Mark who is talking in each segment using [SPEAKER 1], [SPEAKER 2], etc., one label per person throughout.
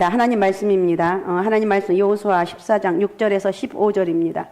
[SPEAKER 1] 자, 하나님 말씀입니다. 하나님 말씀 여호수아 14장 6절에서 15절입니다.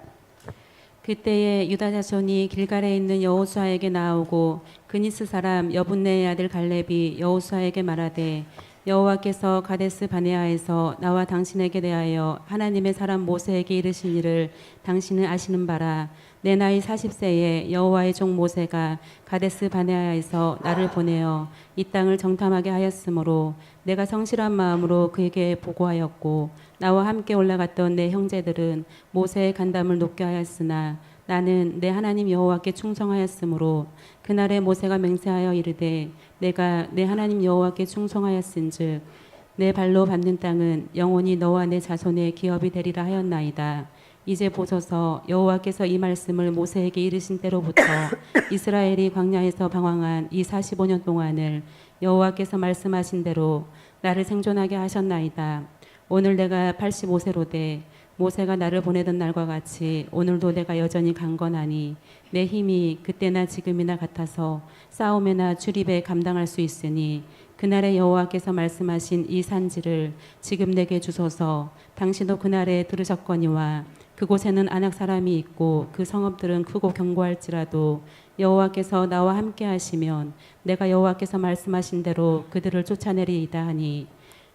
[SPEAKER 2] 그때에 유다 자손이 길갈에 있는 여호수아에게 나오고 그니스 사람 여분네의 아들 갈렙이 여호수아에게 말하되 여호와께서 가데스 바네아에서 나와 당신에게 대하여 하나님의 사람 모세에게 이르신 일을 당신은 아시는 바라. 내 나이 40세에 여호와의 종 모세가 가데스 바네아에서 나를 보내어 이 땅을 정탐하게 하였으므로 내가 성실한 마음으로 그에게 보고하였고 나와 함께 올라갔던 내 형제들은 모세의 간담을 높게 하였으나 나는 내 하나님 여호와께 충성하였으므로 그날에 모세가 맹세하여 이르되 내가 내 하나님 여호와께 충성하였은즉 내 발로 밟는 땅은 영원히 너와 내 자손의 기업이 되리라 하였나이다. 이제 보소서 여호와께서 이 말씀을 모세에게 이르신 때로부터 이스라엘이 광야에서 방황한 이 45년 동안을 여호와께서 말씀하신 대로 나를 생존하게 하셨나이다. 오늘 내가 85세로 돼 모세가 나를 보내던 날과 같이 오늘도 내가 여전히 강건하니 내 힘이 그때나 지금이나 같아서 싸움에나 출입에 감당할 수 있으니 그날에 여호와께서 말씀하신 이 산지를 지금 내게 주소서. 당신도 그날에 들으셨거니와 그곳에는 아낙 사람이 있고 그 성읍들은 크고 견고할지라도 여호와께서 나와 함께 하시면 내가 여호와께서 말씀하신 대로 그들을 쫓아내리이다 하니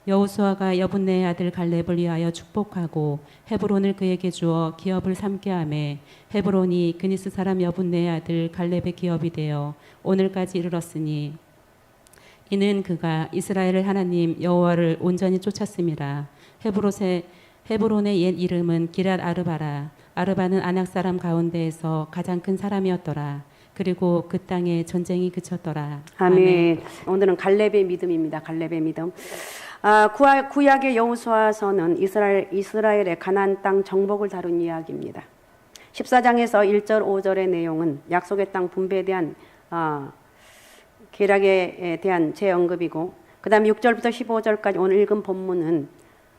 [SPEAKER 2] 여호수아가 여분네의 아들 갈렙을 위하여 축복하고 헤브론을 그에게 주어 기업을 삼게 하매 헤브론이 그니스 사람 여분네의 아들 갈렙의 기업이 되어 오늘까지 이르렀으니 이는 그가 이스라엘의 하나님 여호와를 온전히 쫓았음이라. 헤브론의 옛 이름은 기랏 아르바라. 아르바는 아낙 사람 가운데에서 가장 큰 사람이었더라. 그리고 그 땅에 전쟁이 그쳤더라.
[SPEAKER 1] 아멘. 오늘은 갈렙의 믿음입니다. 갈렙의 믿음. 구약의 여호수아서는 이스라엘의 가나안 땅 정복을 다룬 이야기입니다. 14장에서 1절 5절의 내용은 약속의 땅 분배에 대한 계략에 대한 재언급이고 그 다음에 6절부터 15절까지 오늘 읽은 본문은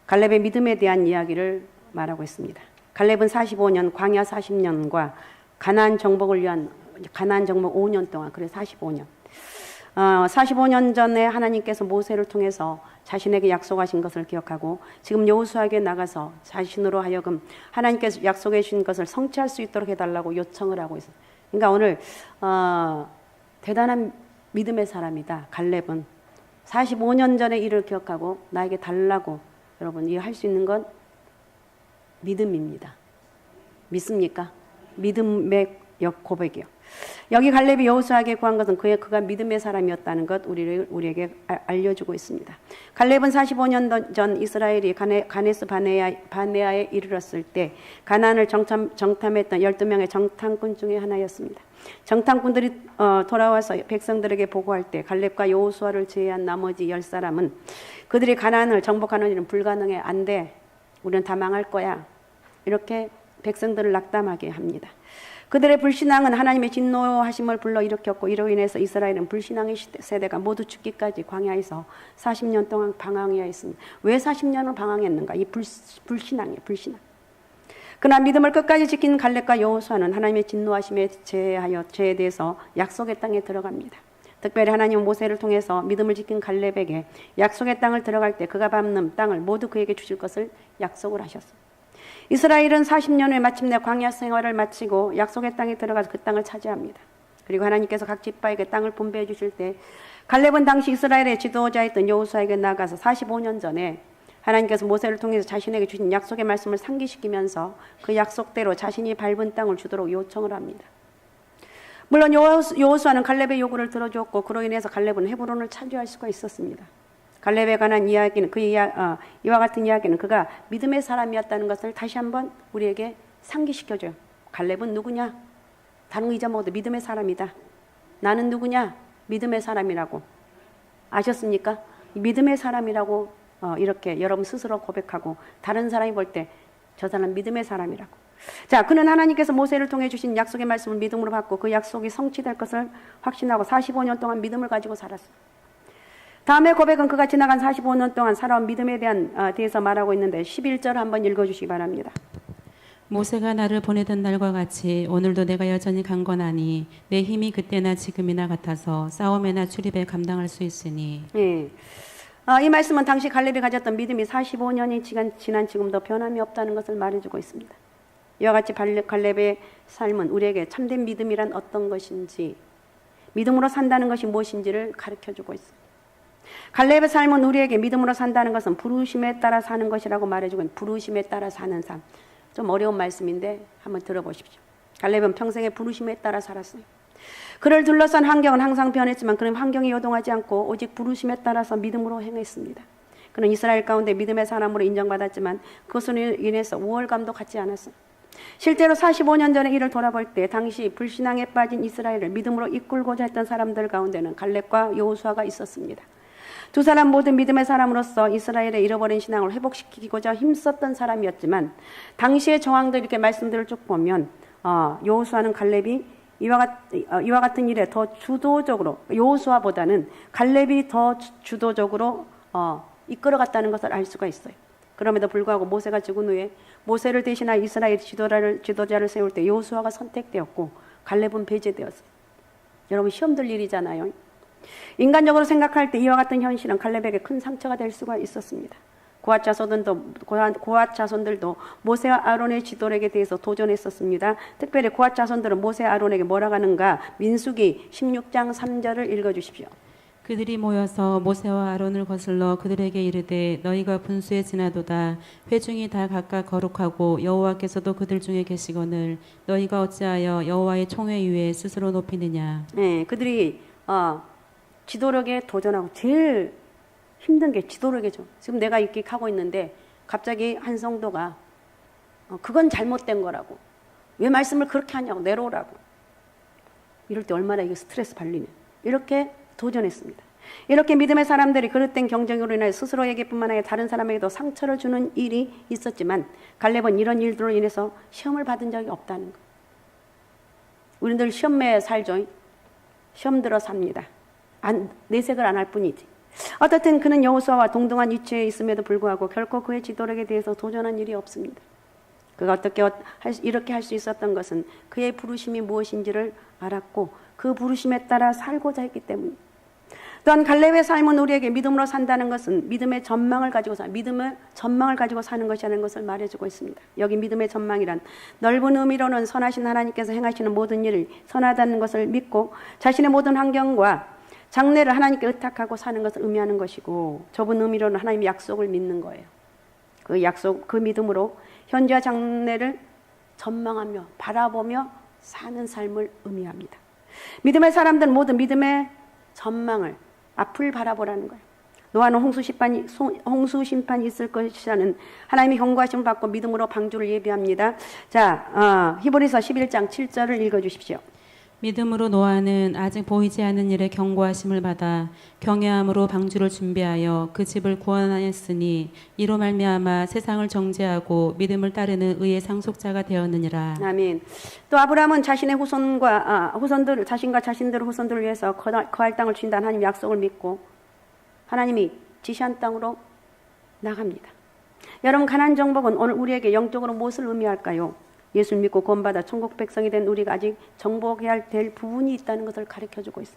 [SPEAKER 1] 갈렙의 믿음에 대한 이야기를 말하고 있습니다. 갈렙은 45년, 광야 40년과 가나안 정복을 위한 가나안 정복 5년 동안, 그래 45년. 45년 전에 하나님께서 모세를 통해서 자신에게 약속하신 것을 기억하고 지금 여호수아에게 나가서 자신으로 하여금 하나님께서 약속해 주신 것을 성취할 수 있도록 해달라고 요청을 하고 있어요. 그러니까 오늘 대단한 믿음의 사람이다. 갈렙은 45년 전의 일을 기억하고 나에게 달라고. 여러분, 이 할 수 있는 건 믿음입니다. 믿습니까? 믿음의 고백이요. 여기 갈렙이 여호수아에게 구한 것은 그가 믿음의 사람이었다는 것 우리에게 알려주고 있습니다. 갈렙은 45년 전 이스라엘이 가데스 바네아에 이르렀을 때 가나안을 정탐했던 12명의 정탐꾼 중에 하나였습니다. 정탐꾼들이 돌아와서 백성들에게 보고할 때 갈렙과 여호수아를 제외한 나머지 10사람은 그들이 가나안을 정복하는 일은 불가능해. 안 돼. 우리는 다 망할 거야. 이렇게 백성들을 낙담하게 합니다. 그들의 불신앙은 하나님의 진노하심을 불러일으켰고 이로 인해서 이스라엘은 불신앙의 세대가 모두 죽기까지 광야에서 40년 동안 방황해야 했습니다. 왜 40년을 방황했는가? 이 불신앙이에요. 불신앙. 그러나 믿음을 끝까지 지킨 갈렙과 여호수아는 하나님의 진노하심에 제에 대해서 약속의 땅에 들어갑니다. 특별히 하나님은 모세를 통해서 믿음을 지킨 갈렙에게 약속의 땅을 들어갈 때 그가 밟는 땅을 모두 그에게 주실 것을 약속을 하셨습니다. 이스라엘은 40년 후에 마침내 광야 생활을 마치고 약속의 땅에 들어가서 그 땅을 차지합니다. 그리고 하나님께서 각 지파에게 땅을 분배해 주실 때 갈렙은 당시 이스라엘의 지도자였던 여호수아에게 나가서 45년 전에 하나님께서 모세를 통해서 자신에게 주신 약속의 말씀을 상기시키면서 그 약속대로 자신이 밟은 땅을 주도록 요청을 합니다. 물론 여호수아는 갈렙의 요구를 들어주었고 그로 인해서 갈렙은 헤브론을 차지할 수가 있었습니다. 갈렙에 관한 이야기는 이와 같은 이야기는 그가 믿음의 사람이었다는 것을 다시 한번 우리에게 상기시켜줘요. 갈렙은 누구냐? 다른 거 잊어먹어도 믿음의 사람이다. 나는 누구냐? 믿음의 사람이라고. 아셨습니까? 믿음의 사람이라고 이렇게 여러분 스스로 고백하고 다른 사람이 볼 때 저 사람 믿음의 사람이라고. 자, 그는 하나님께서 모세를 통해 주신 약속의 말씀을 믿음으로 받고 그 약속이 성취될 것을 확신하고 45년 동안 믿음을 가지고 살았어요. 다음의 고백은 그가 지나간 45년 동안 살아온 믿음에 대해서 말하고 있는데 11절 한번 읽어주시기 바랍니다.
[SPEAKER 2] 모세가 나를 보내던 날과 같이 오늘도 내가 여전히 강건하니 내 힘이 그때나 지금이나 같아서 싸움에나 출입에 감당할 수 있으니.
[SPEAKER 1] 예. 이 말씀은 당시 갈렙이 가졌던 믿음이 45년이 지난 지금도 변함이 없다는 것을 말해주고 있습니다. 이와 같이 갈렙의 삶은 우리에게 참된 믿음이란 어떤 것인지, 믿음으로 산다는 것이 무엇인지를 가르쳐주고 있습니다. 갈렙의 삶은 우리에게 믿음으로 산다는 것은 부르심에 따라 사는 것이라고 말해주고 있는, 부르심에 따라 사는 삶. 좀 어려운 말씀인데 한번 들어보십시오. 갈렙은 평생에 부르심에 따라 살았어요. 그를 둘러싼 환경은 항상 변했지만 그는 환경이 요동하지 않고 오직 부르심에 따라서 믿음으로 행했습니다. 그는 이스라엘 가운데 믿음의 사람으로 인정받았지만 그것으로 인해서 우월감도 갖지 않았어요. 실제로 45년 전의 일을 돌아볼 때 당시 불신앙에 빠진 이스라엘을 믿음으로 이끌고자 했던 사람들 가운데는 갈렙과 여호수아가 있었습니다. 두 사람 모두 믿음의 사람으로서 이스라엘의 잃어버린 신앙을 회복시키고자 힘썼던 사람이었지만 당시의 정황들 이렇게 말씀들을 쭉 보면 여호수아는 갈렙이 이와 같은 일에 더 주도적으로, 여호수아보다는 갈렙이 더 주도적으로 이끌어갔다는 것을 알 수가 있어요. 그럼에도 불구하고 모세가 죽은 후에 모세를 대신하여 이스라엘 지도자를 세울 때 여호수아가 선택되었고 갈렙은 배제되었어요. 여러분 시험 들 일이잖아요. 인간적으로 생각할 때 이와 같은 현실은 갈렙에게 큰 상처가 될 수가 있었습니다. 고앗 자손들도 모세와 아론의 지도력에 대해서 도전했었습니다. 특별히 고앗 자손들은 모세 아론에게 뭐라고 하는가? 민수기 16장 3절을 읽어주십시오.
[SPEAKER 2] 그들이 모여서 모세와 아론을 거슬러 그들에게 이르되 너희가 분수에 지나도다 회중이 다 각각 거룩하고 여호와께서도 그들 중에 계시거늘 너희가 어찌하여 여호와의 총회 위에 스스로 높이느냐.
[SPEAKER 1] 네, 그들이 지도력에 도전하고 제일 힘든 게 지도력이죠. 지금 내가 이렇게 하고 있는데 갑자기 한 성도가 그건 잘못된 거라고, 왜 말씀을 그렇게 하냐고, 내려오라고. 이럴 때 얼마나 이게 스트레스 받리냐. 이렇게 도전했습니다. 이렇게 믿음의 사람들이 그릇된 경쟁으로 인해 스스로에게뿐만 아니라 다른 사람에게도 상처를 주는 일이 있었지만 갈렙은 이런 일들로 인해서 시험을 받은 적이 없다는 거. 우리들 시험에 살죠. 시험 들어 삽니다. 내색을 안 할 뿐이지. 어떻든 그는 여호수아와 동등한 위치에 있음에도 불구하고 결코 그의 지도력에 대해서 도전한 일이 없습니다. 그가 이렇게 할 수 있었던 것은 그의 부르심이 무엇인지를 알았고 그 부르심에 따라 살고자 했기 때문입니다. 또한 갈렙의 삶은 우리에게 믿음으로 산다는 것은 믿음의 전망을 가지고 사는 것이라는 것을 말해주고 있습니다. 여기 믿음의 전망이란 넓은 의미로는 선하신 하나님께서 행하시는 모든 일을 선하다는 것을 믿고 자신의 모든 환경과 장래를 하나님께 의탁하고 사는 것을 의미하는 것이고, 좁은 의미로는 하나님의 약속을 믿는 거예요. 그 믿음으로 현재와 장래를 전망하며 바라보며 사는 삶을 의미합니다. 믿음의 사람들은 모두 믿음의 전망을, 앞을 바라보라는 거예요. 노아는 홍수 심판이 있을 것이라는 하나님의 경고하심을 받고 믿음으로 방주를 예비합니다. 자, 히브리서 11장 7절을 읽어주십시오.
[SPEAKER 2] 믿음으로 노아는 아직 보이지 않는 일에 경고하심을 받아 경외함으로 방주를 준비하여 그 집을 구원하였으니 이로 말미암아 세상을 정죄하고 믿음을 따르는 의의 상속자가 되었느니라.
[SPEAKER 1] 아멘. 또 아브라함은 자신의 자신과 자신들의 후손들을 위해서 거할 땅을 주신다는 하나님 약속을 믿고 하나님이 지시한 땅으로 나갑니다. 여러분, 가나안 정복은 오늘 우리에게 영적으로 무엇을 의미할까요? 예수를 믿고 구원받아 천국 백성이 된 우리가 아직 정복해야 될 부분이 있다는 것을 가르쳐주고 있어.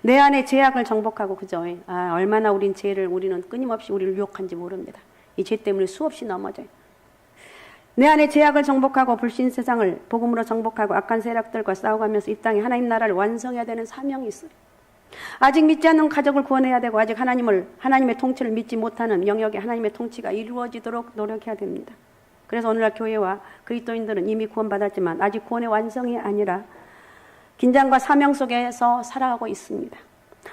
[SPEAKER 1] 내 안에 죄악을 정복하고, 그죠? 얼마나 우리는 끊임없이 우리를 유혹한지 모릅니다. 이 죄 때문에 수없이 넘어져요. 내 안에 죄악을 정복하고 불신 세상을 복음으로 정복하고 악한 세력들과 싸워가면서 이 땅에 하나님 나라를 완성해야 되는 사명이 있어요. 아직 믿지 않는 가족을 구원해야 되고, 아직 하나님의 통치를 믿지 못하는 영역에 하나님의 통치가 이루어지도록 노력해야 됩니다. 그래서 오늘날 교회와 그리스도인들은 이미 구원받았지만 아직 구원의 완성이 아니라 긴장과 사명 속에서 살아가고 있습니다.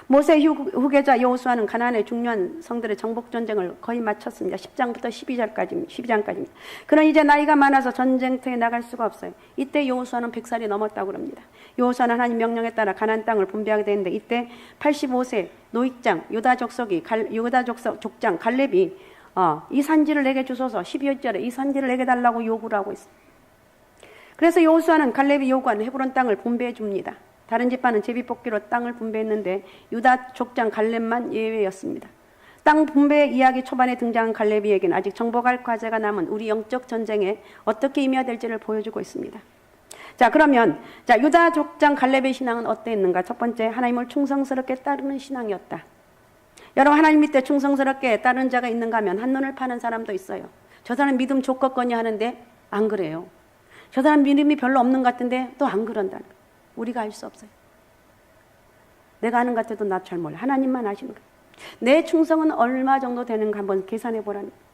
[SPEAKER 1] 모세 후계자 여호수아는 가나안의 중요한 성들의 정복 전쟁을 거의 마쳤습니다. 10장부터 12장까지입니다. 그는 이제 나이가 많아서 전쟁터에 나갈 수가 없어요. 이때 여호수아는 100살이 넘었다고 합니다. 여호수아는 하나님 명령에 따라 가나안 땅을 분배하게 되는데 이때 85세 노익장 유다 족장 갈렙이 이 산지를 내게 주소서, 12절에 이 산지를 내게 달라고 요구를 하고 있습니다. 그래서 여호수아는 갈렙이 요구한 헤브론 땅을 분배해 줍니다. 다른 지파는 제비뽑기로 땅을 분배했는데 유다 족장 갈렙만 예외였습니다. 땅 분배 이야기 초반에 등장한 갈렙이에게는 아직 정복할 과제가 남은 우리 영적 전쟁에 어떻게 임해야 될지를 보여주고 있습니다. 자, 그러면 유다 족장 갈렙의 신앙은 어땠는가? 첫 번째, 하나님을 충성스럽게 따르는 신앙이었다. 여러분, 하나님 밑에 충성스럽게 따르는 자가 있는가 하면 한눈을 파는 사람도 있어요. 저 사람 믿음 좋겠거니 하는데 안 그래요. 저 사람 믿음이 별로 없는 것 같은데 또 안 그런다는 거예요. 우리가 알 수 없어요. 내가 아는 것 같아도 나 잘 몰라. 하나님만 아시는 거예요. 내 충성은 얼마 정도 되는가 한번 계산해 보라는 거예요.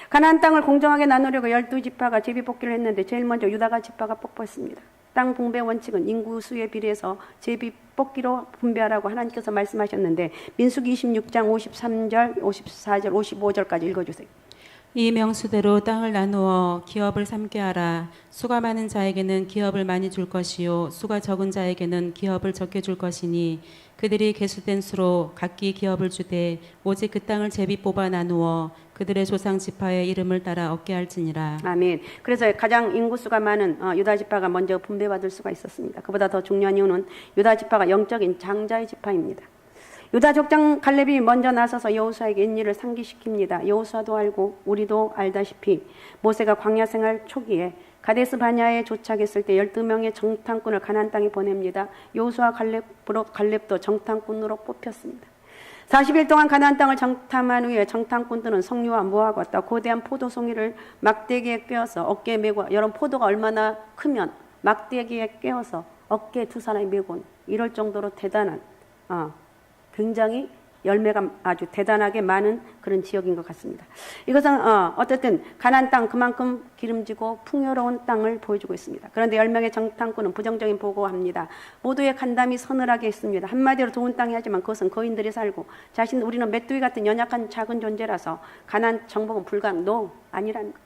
[SPEAKER 1] 가나안 땅을 공정하게 나누려고 12지파가 제비뽑기를 했는데 제일 먼저 유다가 지파가 뽑혔습니다. 땅 분배 원칙은 인구수에 비례해서 제비뽑기로 분배하라고 하나님께서 말씀하셨는데 민수기 26장 53절, 54절, 55절까지 읽어주세요.
[SPEAKER 2] 이 명수대로 땅을 나누어 기업을 삼게 하라. 수가 많은 자에게는 기업을 많이 줄 것이요 수가 적은 자에게는 기업을 적게 줄 것이니 그들이 계수된 수로 각기 기업을 주되 오직 그 땅을 제비 뽑아 나누어 그들의 조상 지파의 이름을 따라 얻게 할지니라.
[SPEAKER 1] 아멘. 그래서 가장 인구수가 많은 유다 지파가 먼저 분배받을 수가 있었습니다. 그보다 더 중요한 이유는 유다 지파가 영적인 장자의 지파입니다. 유다 족장 갈렙이 먼저 나서서 여호수아에게 인일을 상기시킵니다. 여호수아도 알고 우리도 알다시피 모세가 광야 생활 초기에 가데스 바냐에 도착했을 때 12명의 정탐꾼을 가나안 땅에 보냅니다. 여호수아 갈렙도 정탐꾼으로 뽑혔습니다. 40일 동안 가나안 땅을 정탐한 후에 정탐꾼들은 석류와 무화과 또 거대한 포도송이를 막대기에 꿰어서 어깨에 메고, 여러분 포도가 얼마나 크면 막대기에 꿰어서 어깨에 두 사람이 메고 이럴 정도로 대단한 굉장히 열매가 아주 대단하게 많은 그런 지역인 것 같습니다. 이것은 어쨌든 가나안 땅 그만큼 기름지고 풍요로운 땅을 보여주고 있습니다. 그런데 10명의 정탐꾼은 부정적인 보고합니다. 모두의 간담이 서늘하게 있습니다. 한마디로 좋은 땅이 하지만 그것은 거인들이 살고 우리는 메뚜기 같은 연약한 작은 존재라서 가나안 정복은 불가능. 아니라는 것.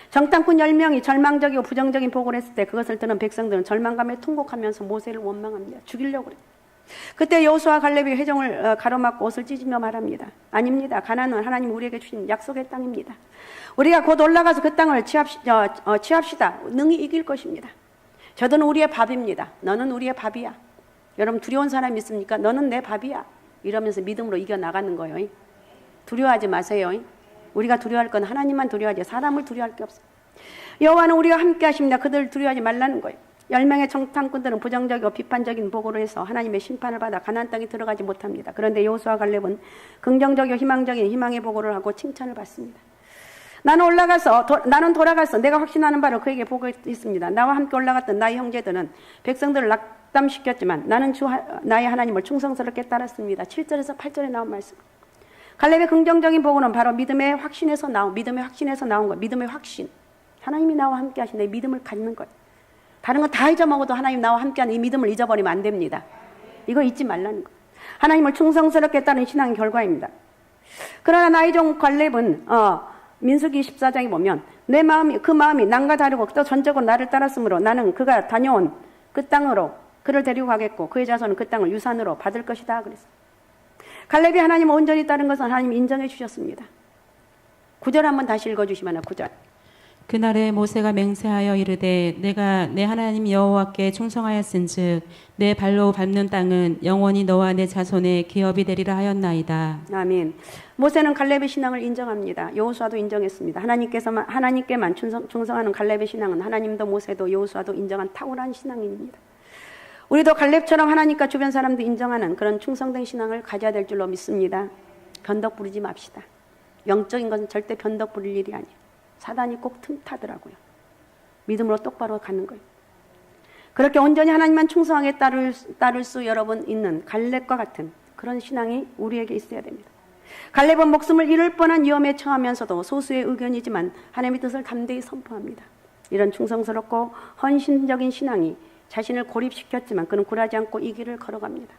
[SPEAKER 1] 정탐꾼 10명이 절망적이고 부정적인 보고를 했을 때 그것을 들은 백성들은 절망감에 통곡하면서 모세를 원망합니다. 죽이려고 그래요. 그때 여호수아 갈렙이 회중을 가로막고 옷을 찢으며 말합니다. 아닙니다. 가나안은 하나님 우리에게 주신 약속의 땅입니다. 우리가 곧 올라가서 그 땅을 취합시다. 능히 이길 것입니다. 저들은 우리의 밥입니다. 너는 우리의 밥이야. 여러분 두려운 사람 있습니까? 너는 내 밥이야. 이러면서 믿음으로 이겨나가는 거예요. 두려워하지 마세요. 우리가 두려워할 건 하나님만 두려워하지 사람을 두려워할 게 없어요. 여호와는 우리와 함께 하십니다. 그들을 두려워하지 말라는 거예요. 10명의 정탐꾼들은 부정적이고 비판적인 보고를 해서 하나님의 심판을 받아 가나안 땅에 들어가지 못합니다. 그런데 여호수아 갈렙은 긍정적이고 희망적인 희망의 보고를 하고 칭찬을 받습니다. 나는 돌아가서 내가 확신하는 바를 그에게 보고했습니다. 나와 함께 올라갔던 나의 형제들은 백성들을 낙담시켰지만 나는 나의 하나님을 충성스럽게 따랐습니다. 7절에서 8절에 나온 말씀. 갈렙의 긍정적인 보고는 바로 믿음의 확신에서 나온 거예요. 믿음의 확신. 하나님이 나와 함께 하신 내 믿음을 갖는 거예요. 다른 건 다 잊어먹어도 하나님 나와 함께하는 이 믿음을 잊어버리면 안 됩니다. 이거 잊지 말라는 거. 하나님을 충성스럽게 따르는 신앙의 결과입니다. 그러나 나의 종 갈렙은 민수기 14장에 보면 그 마음이 남과 다르고 또 전적으로 나를 따랐으므로 나는 그가 다녀온 그 땅으로 그를 데리고 가겠고 그의 자손은 그 땅을 유산으로 받을 것이다 그랬어요. 갈렙이 하나님을 온전히 따른 것은 하나님이 인정해 주셨습니다. 9절 한번 다시 읽어주시면 9절.
[SPEAKER 2] 그날에 모세가 맹세하여 이르되 내가 내 하나님 여호와께 충성하였은즉 내 발로 밟는 땅은 영원히 너와 내 자손의 기업이 되리라 하였나이다.
[SPEAKER 1] 아멘. 모세는 갈렙의 신앙을 인정합니다. 여호수아도 인정했습니다. 하나님께만 충성하는 갈렙의 신앙은 하나님도 모세도 여호수아도 인정한 탁월한 신앙입니다. 우리도 갈렙처럼 하나님과 주변 사람도 인정하는 그런 충성된 신앙을 가져야 될 줄로 믿습니다. 변덕 부리지 맙시다. 영적인 것은 절대 변덕 부릴 일이 아니에요. 사단이 꼭 틈타더라고요. 믿음으로 똑바로 가는 거예요. 그렇게 온전히 하나님만 충성하게 따를 수 여러분 있는 갈렙과 같은 그런 신앙이 우리에게 있어야 됩니다. 갈렙은 목숨을 잃을 뻔한 위험에 처하면서도 소수의 의견이지만 하나님의 뜻을 담대히 선포합니다. 이런 충성스럽고 헌신적인 신앙이 자신을 고립시켰지만 그는 굴하지 않고 이 길을 걸어갑니다.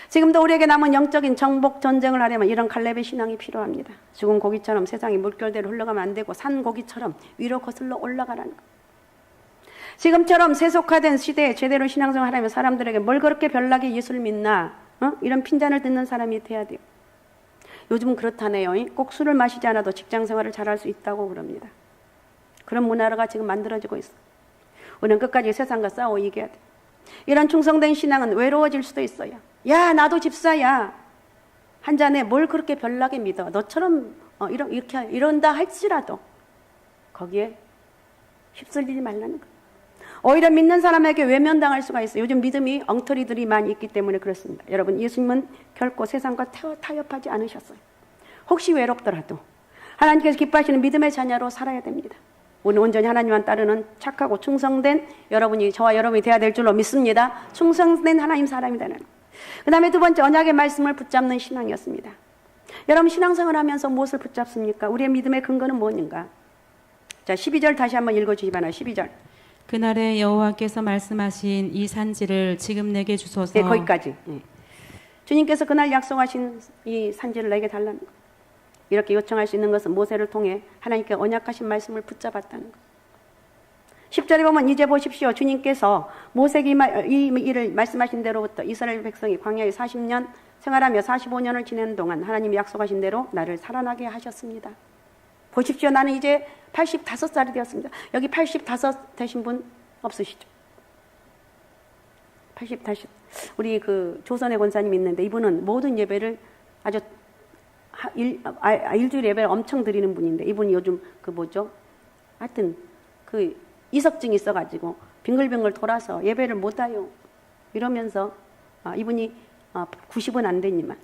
[SPEAKER 1] 지금도 우리에게 남은 영적인 정복 전쟁을 하려면 이런 갈렙의 신앙이 필요합니다. 죽은 고기처럼 세상이 물결대로 흘러가면 안 되고 산 고기처럼 위로 거슬러 올라가라는 것. 지금처럼 세속화된 시대에 제대로 신앙생활 하려면 사람들에게 뭘 그렇게 별나게 예수를 믿나? 이런 핀잔을 듣는 사람이 돼야 돼요. 요즘은 그렇다네요. 꼭 술을 마시지 않아도 직장생활을 잘할 수 있다고 그럽니다. 그런 문화가 지금 만들어지고 있어. 우리는 끝까지 세상과 싸워 이겨야 돼. 이런 충성된 신앙은 외로워질 수도 있어요. 야, 나도 집사야. 한 잔에 뭘 그렇게 별나게 믿어. 너처럼 이런다 할지라도 거기에 휩쓸리지 말라는 거. 오히려 믿는 사람에게 외면당할 수가 있어요. 요즘 믿음이 엉터리들이 많이 있기 때문에 그렇습니다. 여러분, 예수님은 결코 세상과 타협하지 않으셨어요. 혹시 외롭더라도 하나님께서 기뻐하시는 믿음의 자녀로 살아야 됩니다. 오늘 온전히 하나님만 따르는 착하고 충성된 여러분이, 저와 여러분이 되어야 될 줄로 믿습니다. 충성된 하나님 사람이 되는. 그 다음에 두 번째, 언약의 말씀을 붙잡는 신앙이었습니다. 여러분, 신앙생활 하면서 무엇을 붙잡습니까? 우리의 믿음의 근거는 무엇인가? 자, 12절 다시 한번 읽어주시 바랍니다. 12절.
[SPEAKER 2] 그날에 여호와께서 말씀하신 이 산지를 지금 내게 주소서.
[SPEAKER 1] 네, 거기까지. 네. 주님께서 그날 약속하신 이 산지를 내게 달라는 것. 이렇게 요청할 수 있는 것은 모세를 통해 하나님께 언약하신 말씀을 붙잡았다는 것. 10절에 보면 이제 보십시오. 주님께서 모세에게 이 일을 말씀하신 대로부터 이스라엘 백성이 광야에 40년 생활하며 45년을 지내는 동안 하나님이 약속하신 대로 나를 살아나게 하셨습니다. 보십시오. 나는 이제 85살이 되었습니다. 여기 85 되신 분 없으시죠? 85. 우리 그 조선의 권사님 있는데 이분은 모든 예배를 아주 일주일 예배를 엄청 드리는 분인데 이분이 요즘 그 뭐죠? 하여튼 그 이석증이 있어가지고 빙글빙글 돌아서 예배를 못 와요. 이러면서 이분이 90은 안 되니만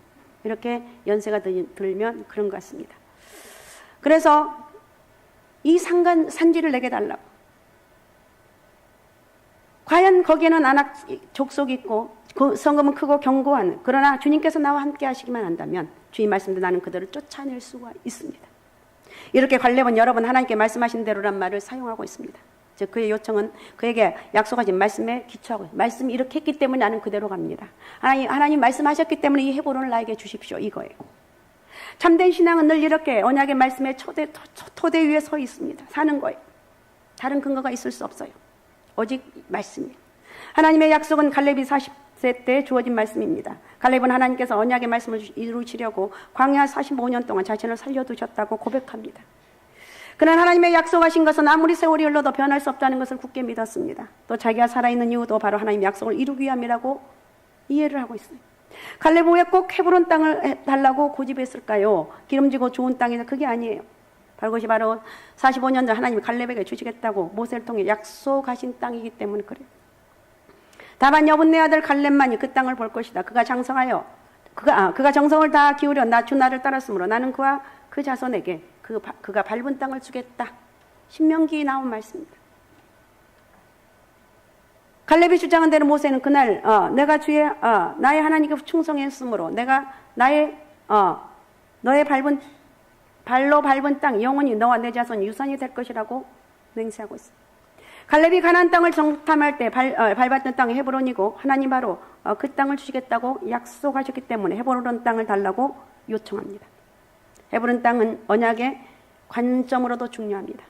[SPEAKER 1] 이렇게 연세가 들면 그런 것 같습니다. 그래서 이 산지를 내게 달라고. 과연 거기에는 아낙 족속이 있고 그 성금은 크고 견고한, 그러나 주님께서 나와 함께 하시기만 한다면 주님 말씀대로 나는 그들을 쫓아낼 수가 있습니다. 이렇게 갈렙은 여러 번 하나님께 말씀하신 대로란 말을 사용하고 있습니다. 즉 그의 요청은 그에게 약속하신 말씀에 기초하고, 말씀이 이렇게 했기 때문에 나는 그대로 갑니다. 하나님 말씀하셨기 때문에 이 헤브론을 나에게 주십시오, 이거예요. 참된 신앙은 늘 이렇게 언약의 말씀의 토대 위에 서 있습니다. 사는 거예요. 다른 근거가 있을 수 없어요. 오직 말씀이에요. 하나님의 약속은 갈렙이 40세 때 주어진 말씀입니다. 갈렙은 하나님께서 언약의 말씀을 이루시려고 광야 45년 동안 자신을 살려두셨다고 고백합니다. 그러나 하나님의 약속하신 것은 아무리 세월이 흘러도 변할 수 없다는 것을 굳게 믿었습니다. 또 자기가 살아있는 이유도 바로 하나님의 약속을 이루기 위함이라고 이해를 하고 있어요. 갈렙은 왜 꼭 헤브론 땅을 달라고 고집했을까요? 기름지고 좋은 땅이다, 그게 아니에요. 그것이 바로 45년 전 하나님이 갈렙에게 주시겠다고 모세를 통해 약속하신 땅이기 때문에 그래요. 다만 여분네 아들 갈렙만이 그 땅을 볼 것이다. 그가 장성하여 그가 정성을 다 기울여 주 나를 따랐으므로 나는 그와 그 자손에게 그가 밟은 땅을 주겠다. 신명기에 나온 말씀입니다. 갈렙이 주장한 대로 모세는 그날 내가 나의 하나님께 충성했으므로 내가 너의 발로 밟은 땅 영원히 너와 내 자손 유산이 될 것이라고 맹세하고 있습니다. 갈렙이 가나안 땅을 정탐할 때 밟았던 땅이 헤브론이고 하나님 바로 그 땅을 주시겠다고 약속하셨기 때문에 헤브론 땅을 달라고 요청합니다. 헤브론 땅은 언약의 관점으로도 중요합니다.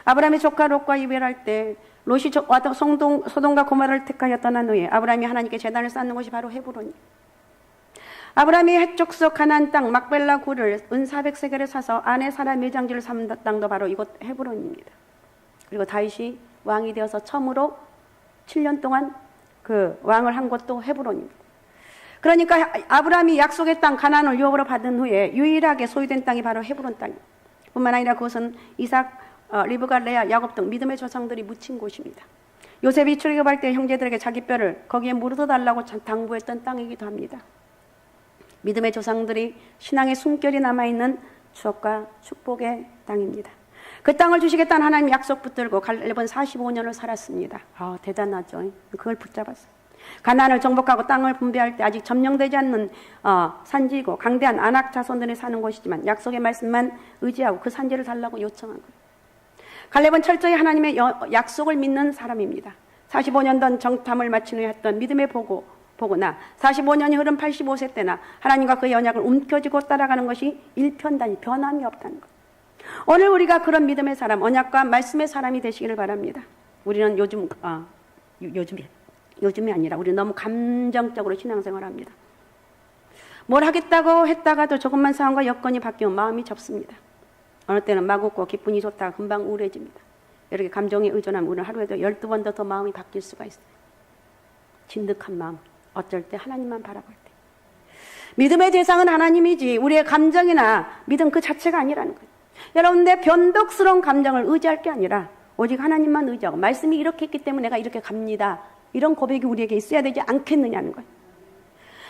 [SPEAKER 1] 아브라함이 조카 롯과 이별할 때 롯이 와서 소돔과 고모라를 택하여 떠난 후에 아브라함이 하나님께 제단을 쌓는 곳이 바로 헤브론이에요. 아브라함이 핵족속 가나안 땅 막벨라 굴을 은 400세겔에 사서 아내 사라 매장지를 삼은 땅도 바로 이곳 헤브론입니다. 그리고 다윗이 왕이 되어서 처음으로 7년 동안 그 왕을 한 곳도 헤브론입니다. 그러니까 아브라함이 약속의 땅 가나안을 유업으로 받은 후에 유일하게 소유된 땅이 바로 헤브론 땅입니다. 뿐만 아니라 그것은 이삭, 리브가, 레아, 야곱 등 믿음의 조상들이 묻힌 곳입니다. 요셉이 출애굽할 때 형제들에게 자기 뼈를 거기에 묻어달라고 당부했던 땅이기도 합니다. 믿음의 조상들이 신앙의 숨결이 남아있는 추억과 축복의 땅입니다. 그 땅을 주시겠다는 하나님 약속 붙들고 갈렙은 45년을 살았습니다. 대단하죠. 그걸 붙잡았어요. 가나안을 정복하고 땅을 분배할 때 아직 점령되지 않는 산지이고 강대한 아낙 자손들이 사는 곳이지만 약속의 말씀만 의지하고 그 산지를 달라고 요청한 거예요. 갈렙은 철저히 하나님의 약속을 믿는 사람입니다. 45년 전 정탐을 마친 후에 했던 믿음의 보고나 45년이 흐른 85세 때나 하나님과 그의 언약을 움켜쥐고 따라가는 것이 일편단위, 변함이 없다는 것. 오늘 우리가 그런 믿음의 사람, 언약과 말씀의 사람이 되시기를 바랍니다. 우리는 요즘이 아니라 우리는 너무 감정적으로 신앙생활을 합니다. 뭘 하겠다고 했다가도 조금만 상황과 여건이 바뀌면 마음이 접습니다. 어느 때는 막 웃고 기분이 좋다가 금방 우울해집니다. 이렇게 감정에 의존하면 우리는 하루에도 12번 더 마음이 바뀔 수가 있어요. 진득한 마음, 어쩔 때 하나님만 바라볼 때. 믿음의 대상은 하나님이지 우리의 감정이나 믿음 그 자체가 아니라는 거예요. 여러분, 내 변덕스러운 감정을 의지할 게 아니라 오직 하나님만 의지하고 말씀이 이렇게 했기 때문에 내가 이렇게 갑니다. 이런 고백이 우리에게 있어야 되지 않겠느냐는 거예요.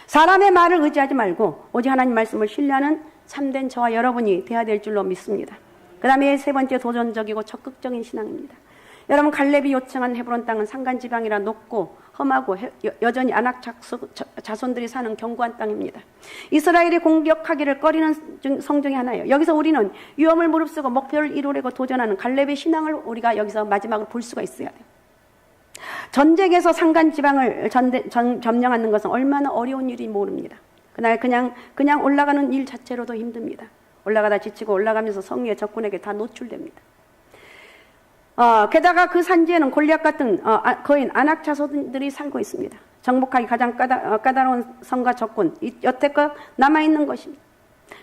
[SPEAKER 1] 사람의 말을 의지하지 말고 오직 하나님 말씀을 신뢰하는 참된 저와 여러분이 돼야 될 줄로 믿습니다. 그 다음에 세 번째 도전적이고 적극적인 신앙입니다. 여러분, 갈렙이 요청한 헤브론 땅은 산간지방이라 높고 험하고 여전히 아낙 자손들이 사는 견고한 땅입니다. 이스라엘이 공격하기를 꺼리는 성 중에 하나예요. 여기서 우리는 위험을 무릅쓰고 목표를 이루려고 도전하는 갈렙의 신앙을 우리가 여기서 마지막으로 볼 수가 있어야 돼요. 전쟁에서 산간지방을 점령하는 것은 얼마나 어려운 일인지 모릅니다. 그날 그냥 올라가는 일 자체로도 힘듭니다. 올라가다 지치고 올라가면서 성위의 적군에게 다 노출됩니다. 게다가 그 산지에는 골리앗 같은 거인 아낙 자손들이 살고 있습니다. 정복하기 가장 까다로운 성과 적군, 여태껏 남아있는 것입니다.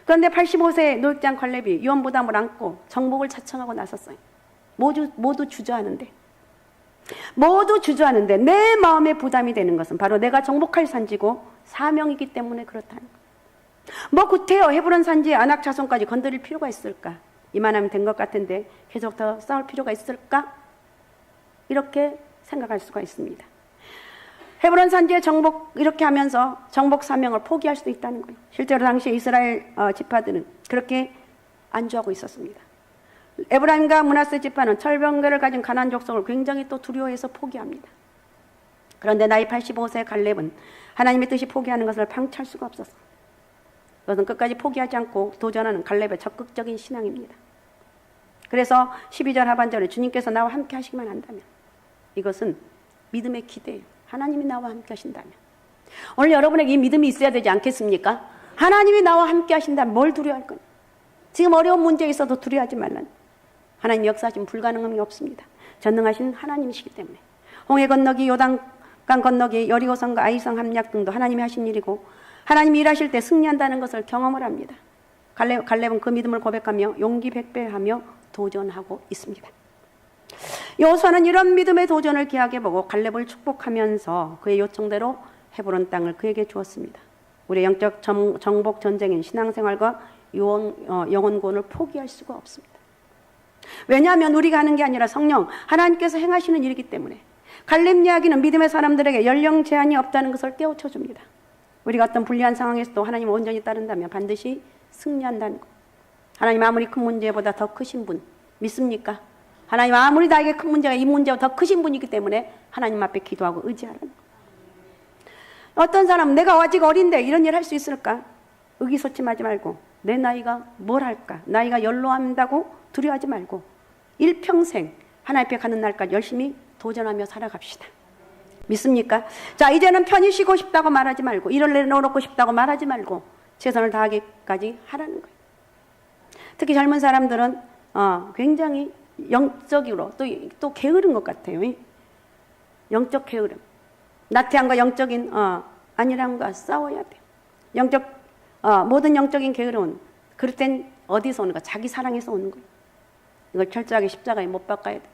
[SPEAKER 1] 그런데 85세의 노역장 갈렙이 위험부담을 안고 정복을 자청하고 나섰어요. 모두 주저하는데 내 마음에 부담이 되는 것은 바로 내가 정복할 산지고 사명이기 때문에 그렇다는 거예요. 뭐 구태여 헤브론 산지의 아낙 자손까지 건드릴 필요가 있을까? 이만하면 된 것 같은데 계속 더 싸울 필요가 있을까? 이렇게 생각할 수가 있습니다. 헤브론 산지의 정복 이렇게 하면서 정복 사명을 포기할 수도 있다는 거예요. 실제로 당시 이스라엘 지파들은 그렇게 안주하고 있었습니다. 에브라임과 므낫세 지파는 철병거를 가진 가나안 족속을 굉장히 또 두려워해서 포기합니다. 그런데 나이 85세 갈렙은 하나님의 뜻이 포기하는 것을 방치할 수가 없었어요. 그것은 끝까지 포기하지 않고 도전하는 갈렙의 적극적인 신앙입니다. 그래서 12절 하반절에 주님께서 나와 함께 하시기만 한다면, 이것은 믿음의 기대예요. 하나님이 나와 함께 하신다면. 오늘 여러분에게 이 믿음이 있어야 되지 않겠습니까? 하나님이 나와 함께 하신다면 뭘 두려워할 거냐? 지금 어려운 문제에 있어도 두려워하지 말라는. 하나님 역사하시면 불가능한 게 없습니다. 전능하신 하나님이시기 때문에. 홍해 건너기, 요단강 건너기, 여리고성과 아이성 함약 등도 하나님이 하신 일이고 하나님이 일하실 때 승리한다는 것을 경험을 합니다. 갈렙은 그 믿음을 고백하며 용기 백배하며 도전하고 있습니다. 여호수아는 이런 믿음의 도전을 귀하게 보고 갈렙을 축복하면서 그의 요청대로 헤브론 땅을 그에게 주었습니다. 우리의 영적 정복 전쟁인 신앙생활과 영혼구원을 포기할 수가 없습니다. 왜냐하면 우리가 하는 게 아니라 성령 하나님께서 행하시는 일이기 때문에. 갈렙 이야기는 믿음의 사람들에게 연령 제한이 없다는 것을 깨우쳐 줍니다. 우리가 어떤 불리한 상황에서도 하나님을 온전히 따른다면 반드시 승리한다는 것. 하나님 아무리 큰 문제보다 더 크신 분 믿습니까? 하나님 아무리 나에게 큰 문제가 이 문제보다 더 크신 분이기 때문에 하나님 앞에 기도하고 의지하라는 것. 어떤 사람은 내가 아직 어린데 이런 일 할 수 있을까? 의기소침하지 말고 내 나이가 뭘 할까? 나이가 연로한다고 두려워하지 말고 일평생 하나님 앞에 가는 날까지 열심히 도전하며 살아갑시다. 믿습니까? 자, 이제는 편히 쉬고 싶다고 말하지 말고 일을 내놓고 싶다고 말하지 말고 최선을 다하기까지 하라는 거예요. 특히 젊은 사람들은 굉장히 영적으로 또 게으른 것 같아요. 영적 게으름. 나태함과 영적인 안일함과 싸워야 돼요. 모든 영적인 게으름은 그럴 땐 어디서 오는 거야? 자기 사랑에서 오는 거예요. 이걸 철저하게 십자가에 못 박아야 돼요.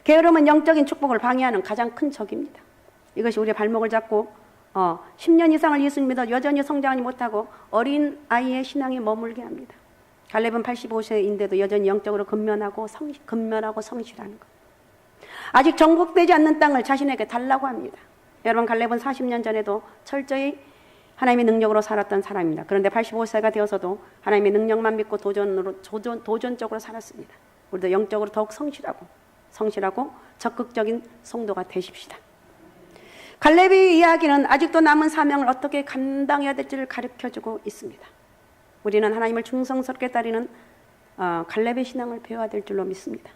[SPEAKER 1] 게으름은 영적인 축복을 방해하는 가장 큰 적입니다. 이것이 우리의 발목을 잡고 10년 이상을 예수님 믿어 여전히 성장하지 못하고 어린 아이의 신앙에 머물게 합니다. 갈렙은 85세인데도 여전히 영적으로 근면하고 성실하는 것. 아직 정복되지 않는 땅을 자신에게 달라고 합니다. 여러분, 갈렙은 40년 전에도 철저히 하나님의 능력으로 살았던 사람입니다. 그런데 85세가 되어서도 하나님의 능력만 믿고 도전적으로 살았습니다. 우리도 영적으로 더욱 성실하고 적극적인 성도가 되십시다. 갈렙의 이야기는 아직도 남은 사명을 어떻게 감당해야 될지를 가르쳐주고 있습니다. 우리는 하나님을 충성스럽게 따르는 갈렙의 신앙을 배워야 될 줄로 믿습니다.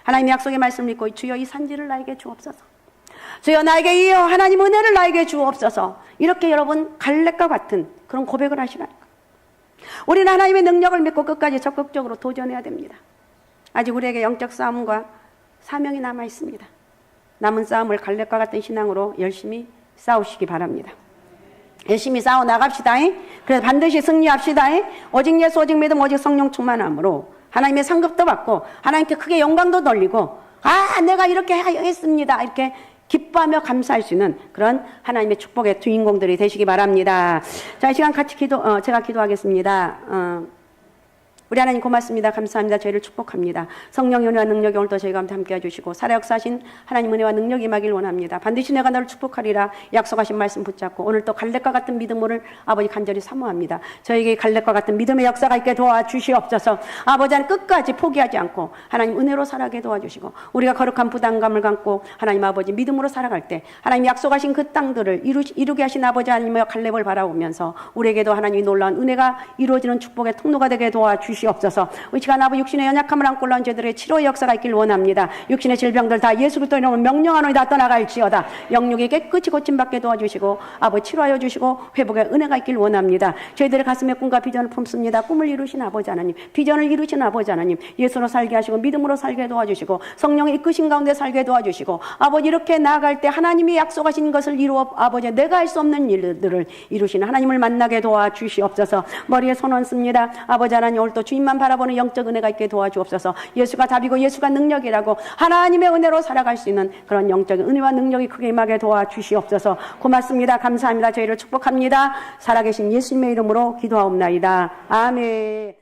[SPEAKER 1] 하나님의 약속의 말씀을 믿고 주여 이 산지를 나에게 주옵소서. 주여 나에게 이어 하나님 은혜를 나에게 주옵소서. 이렇게 여러분 갈렙과 같은 그런 고백을 하시라니까. 우리는 하나님의 능력을 믿고 끝까지 적극적으로 도전해야 됩니다. 아직 우리에게 영적 싸움과 사명이 남아 있습니다. 남은 싸움을 갈렙과 같은 신앙으로 열심히 싸우시기 바랍니다. 열심히 싸워 나갑시다. 그래서 반드시 승리합시다. 오직 예수, 오직 믿음, 오직 성령 충만함으로 하나님의 상급도 받고 하나님께 크게 영광도 돌리고 내가 이렇게 했습니다. 이렇게 기뻐하며 감사할 수 있는 그런 하나님의 축복의 주인공들이 되시기 바랍니다. 자, 이 시간 같이 제가 기도하겠습니다. 우리 하나님 고맙습니다. 감사합니다. 저희를 축복합니다. 성령의 은혜와 능력이 오늘도 저희가 함께 해주시고 살아 역사하신 하나님 은혜와 능력이 임하길 원합니다. 반드시 내가 너를 축복하리라 약속하신 말씀 붙잡고 오늘 또 갈렙과 같은 믿음을 아버지 간절히 사모합니다. 저에게 갈렙과 같은 믿음의 역사가 있게 도와주시옵소서. 아버지 하나님 끝까지 포기하지 않고 하나님 은혜로 살아가게 도와주시고 우리가 거룩한 부담감을 갖고 하나님 아버지 믿음으로 살아갈 때 하나님 약속하신 그 땅들을 이루게 하신 아버지 하나님의 갈렙을 바라보면서 우리에게도 하나님이 놀라운 은혜가 이루어지는 축복의 통로가 되게 도와주시옵소서. 이 시간 아버지 육신의 연약함을 안고 올라온 저들의 치료의 역사가 있길 원합니다. 육신의 질병들 다 예수 그리스도의 이름으로 명령하노니 다 떠나갈지어다. 영육이 깨끗이 고침받게 도와주시고 아버지 치료하여 주시고 회복의 은혜가 있길 원합니다. 저희들의 가슴에 꿈과 비전을 품습니다. 꿈을 이루신 아버지 하나님, 비전을 이루신 아버지 하나님, 예수로 살게 하시고 믿음으로 살게 도와주시고 성령의 이끄신 가운데 살게 도와주시고 아버지 이렇게 나아갈 때 하나님이 약속하신 것을 이루어 아버지 내가 할 수 없는 일들을 이루시는 하나님을 만나게 도와주시옵소서. 머리에 손 얹습니다. 아버지 하나님 오늘 또 주님만 바라보는 영적 은혜가 있게 도와주옵소서. 예수가 답이고 예수가 능력이라고 하나님의 은혜로 살아갈 수 있는 그런 영적인 은혜와 능력이 크게 임하게 도와주시옵소서. 고맙습니다. 감사합니다. 저희를 축복합니다. 살아계신 예수님의 이름으로 기도하옵나이다. 아멘.